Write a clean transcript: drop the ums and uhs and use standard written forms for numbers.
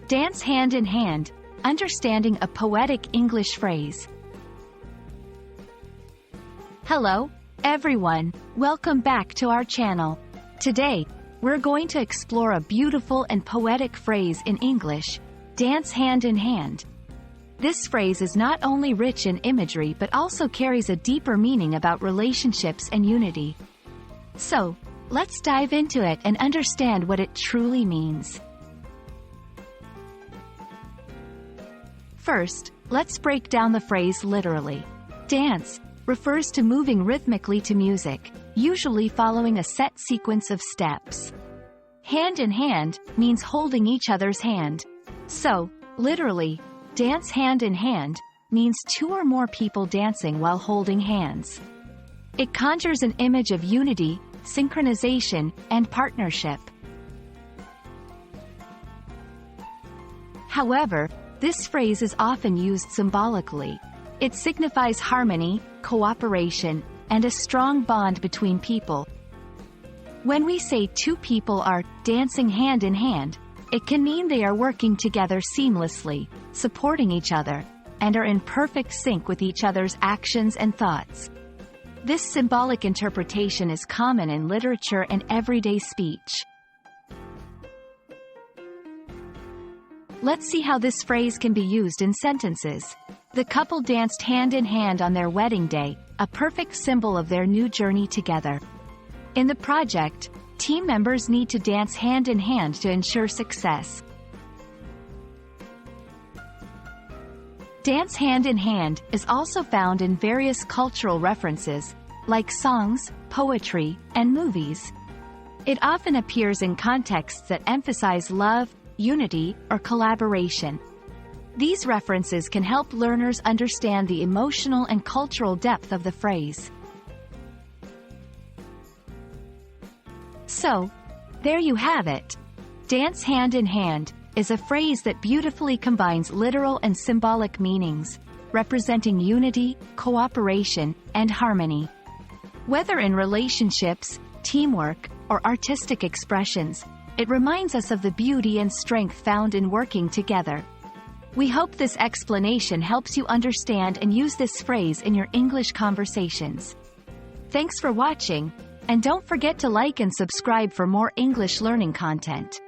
Dance hand in hand, understanding a poetic English phrase. Hello, everyone. Welcome back to our channel. Today, we're going to explore a beautiful and poetic phrase in English, dance hand in hand. This phrase is not only rich in imagery but also carries a deeper meaning about relationships and unity. So, let's dive into it and understand what it truly means. First, let's break down the phrase literally. Dance refers to moving rhythmically to music, usually following a set sequence of steps. Hand in hand means holding each other's hand. So, literally, dance hand in hand means two or more people dancing while holding hands. It conjures an image of unity, synchronization, and partnership. However, this phrase is often used symbolically. It signifies harmony, cooperation, and a strong bond between people. When we say two people are dancing hand in hand, it can mean they are working together seamlessly, supporting each other, and are in perfect sync with each other's actions and thoughts. This symbolic interpretation is common in literature and everyday speech. Let's see how this phrase can be used in sentences. The couple danced hand in hand on their wedding day, a perfect symbol of their new journey together. In the project, team members need to dance hand in hand to ensure success. Dance hand in hand is also found in various cultural references, like songs, poetry, and movies. It often appears in contexts that emphasize love, unity, or collaboration. These references can help learners understand the emotional and cultural depth of the phrase. So, there you have it. Dance hand in hand is a phrase that beautifully combines literal and symbolic meanings, representing unity, cooperation, and harmony. Whether in relationships, teamwork, or artistic expressions, it reminds us of the beauty and strength found in working together. We hope this explanation helps you understand and use this phrase in your English conversations. Thanks for watching, and don't forget to like and subscribe for more English learning content.